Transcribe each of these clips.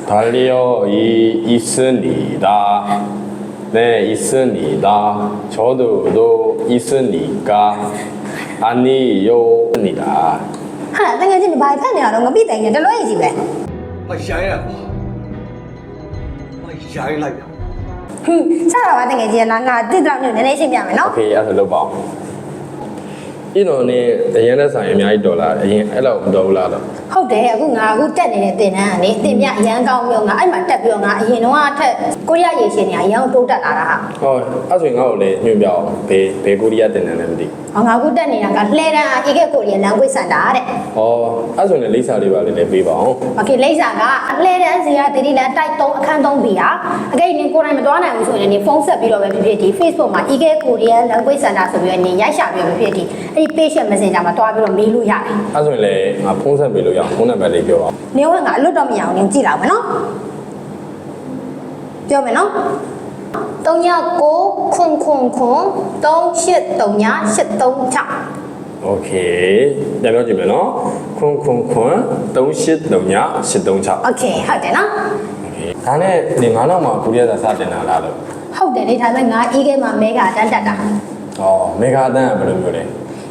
달력이 있습니다. 네, 있습니다. 저도 있으니까 아니요입니다. 하나 당연히 말 편해요. 너무 비다 이게 더 로이지 왜? မရိုင်းရပါမရိုင်းလိုက်ရ 차라와 당연히 나가 뜨더라고 내내 신기하면 너. 오케이, 알아서 넣어봐. 이노네 얘네 사이 많이 돌아. 얘 엘로 돌아라. ဟုတ်တယ်အခုငါအခုတက်နေတဲ့တင်တန်းကနေတင်ပြအရန်ကောင်းမျိုးငါအဲ့မှာတက်ပြီးတော့ငါအရင်တော့အထက်ကိုရီးယားရေရှင်နေအရန်တိုးတက်လာတာဟာ အဲ့ဆိုရင်ငါ့ကိုလည်းညွှန်ပြအောင်ဘယ်ကိုရီးယားတင်တယ်လဲမသိ ငါအခုတက်နေတာကလှဲတန်းအေကဲကိုရီးယားလမ်းကွေးစင်တာတဲ့ အဲ့ဆိုရင်လိပ်စာလေးပါလေးလည်းပေးပါအောင် โอเคလိပ်စာကလှဲတန်းစီကတီတီလန်တိုက်3အခန်း3ဘီဟာအကဲနေကိုယ်တိုင်မတွားနိုင်ဘူးဆိုရင်နေဖုန်းဆက်ပြီးတော့ပဲဖြစ်ဖြစ်ဒီ Facebook မှာအေကဲကိုရီးယားလမ်းကွေးစင်တာဆိုပြီးတော့နေရိုက်ရှာပြီးတော့ဖြစ်ဖြစ်ဒီအဲ့ဒီ page messenger မှာတွားပြီးတော့မေးလို့ရတယ် အဲ့ဆိုရင်လည်းငါဖုန်းဆက်ပေးလို့ရအောင်ဖုန်းနံပါတ်လေးပြောပါ နေဝငါအလွတ်တော့မရအောင်နင်ကြည့်လောက်မယ်နော်ပြောမယ်နော်39ခွန်ခွန်ခွန်3839 โอเคပြန်ပြောကြည့်မယ်နော်ခွန်း3839 โอเคဟုတ်တယ်နော် ဒါနဲ့ဒီငါးနောက်မှာကိုရီးယားစာစတင်တာလားလို့ ဟုတ်တယ်လေဒါပေမဲ့ငါအေးခဲမှာမဲကတန်းတက်တာ မေဂါတန်းကဘယ်လိုမျိုးလဲ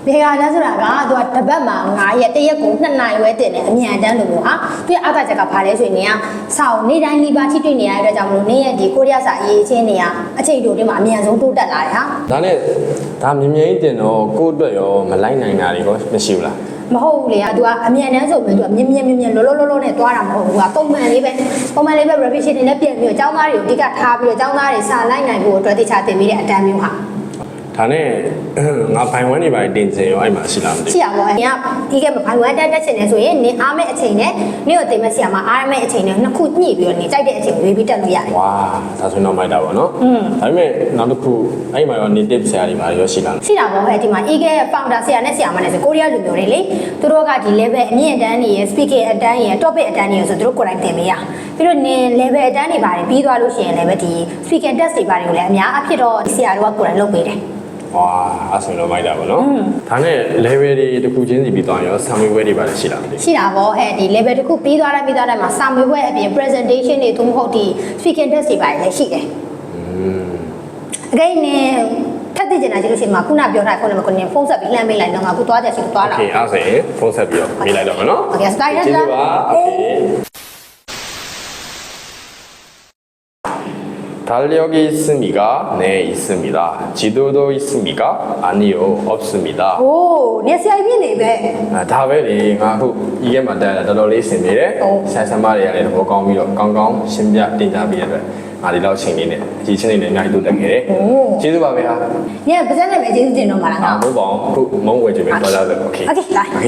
မေဂါတန်းဆိုတာကသူကတစ်ပတ်မှာ9ရက်တစ်ရက်ကို2နာရီဝဲတင်တယ်အမြန်တန်းလို့မျိုးဟာသူရဲ့အားသာချက်ကဘာလဲဆိုရင်ကစောင်းနေတိုင်းလီပါချိတွေ့နေရတဲ့အတွက်ကြောင့်မလို့နေရဲ့ဒီကိုရီးယားစာရေးချင်းနေရအချိန်တိုတင်းမှာအမြန်ဆုံးတိုးတက်လာတယ်ဟာ ဒါနဲ့ဒါမြင်မြင်ကြီးတင်တော့ကိုယ့်အတွက်ရောမလိုက်နိုင်တာတွေရောမရှိဘူးလား မဟုတ်ဘူးလေသူကအမြန်တန်းဆိုပြီးသူကမြင်လောလောနဲ့တွားတာမဟုတ်ဘူးကပုံမှန်လေးပဲ revision တွေနဲ့ပြန်ပြီးတော့ကျောင်းသားတွေကိုအဓိကထားပြီးတော့ကျောင်းသားတွေစာလိုက်နိုင်ဖို့အတွက်တခြားတင်ပြီးတဲ့အတန်းမျိုးဟာ ဒါနဲ့ငါဘိုင်ဝမ်နေပါတင်စင်ရောအဲ့မှာရှိလားမသိ ရှိရပါဘူး။ဒီကဘိုင်ဝမ်တက်ချင်တယ်ဆိုရင်နေအားမဲ့အချိန်နဲ့နေကိုတင်မဲ့ဆီယာမှာအားမဲ့အချိန်နဲ့နှစ်ခုညှိပြီးတော့နေကြိုက်တဲ့အချိန်ဝေးပြီးတက်လို့ရတယ် ဝါဒါဆိုတော့မိုက်တာပေါ့နော်ဒါပေမဲ့နောက်တစ်ခုအဲ့မှာရောနေ tip ဆရာတွေပါရောရှိလား ။ရှိတာပေါ့ဟဲ့ဒီမှာ EK founder ဆရာနဲ့ဆရာမနဲ့ဆိုကိုရီးယားလူမျိုးတွေလေသူတို့ကဒီ level အမြင့်အတန်းတွေရယ် speaking အတန်းရယ် topic အတန်းတွေရယ်ဆိုသူတို့ကိုယ်တိုင်တင်ပေးရ။ပြီးတော့နေ level အတန်းတွေပါတယ်ပြီးသွားလို့ရှိရင်လည်းပဲဒီ speaking test တွေပါတယ်ကိုလည်းအများအဖြစ်တော့ဆရာတို့ကကိုယ်တိုင်လုပ်ပေးတယ် ဝါအဲ့ဆိုတော့မိုက်တာပေါ့နော်ဒါနဲ့ level တွေတစ်ခုချင်းစီပြီးသွားရောဆံမွေးပွဲတွေပါရှိလားမသိ ရှိတာပေါ့ဟဲ့ဒီ level တစ်ခုပြီးသွားတိုင်းမှာစာမေးပွဲအပြင် presentation တွေသို့မဟုတ်ဒီ speaking test တွေပါတယ်လည်းရှိတယ်အကိန်းနဲ့ထပ်သိကျင်တာကြည့်လို့ရှိရင်ခုနပြောထားခုနကကိုနေဖုန်းဆက်ပြီးလှမ်းမေးလိုက်တော့ငါခုသွားကြစီသွားလာ โอเคအဲ့ဆိုရင်ဖုန်းဆက်ပြီးတော့မေးလိုက်တော့မယ်နော် โอเคစတိုင်း ကျေးဇူးပါโอเค달력이 있습니까? 네, 있습니다. 지도도 있습니까? 아니요, 없습니다. โอ้နေဆရာကြီးနေပဲ ဒါပဲလေငါအခုဤကမှတက်တာတော်တော်လေးဆင်နေတယ်ဆက်ဆံမတွေရတယ်တော့ကောင်းပြီးတော့ကောင်းရှင်းပြတင်ကြပြီးရတဲ့ငါဒီလောက်ချိန်လေးနဲ့အကြီးချင်းလေးနဲ့အများကြီးတိုးတက်ခဲ့တယ်ကျေးဇူးပါပဲဟာ ညပါစက်နဲ့ပဲကျေးဇူးတင်တော့မှာလားငါ ဟုတ်ပါအောင်အခုမုံဝဲကြည့်မယ်တော်ကြတယ်โอเค โอเคလာ โอเค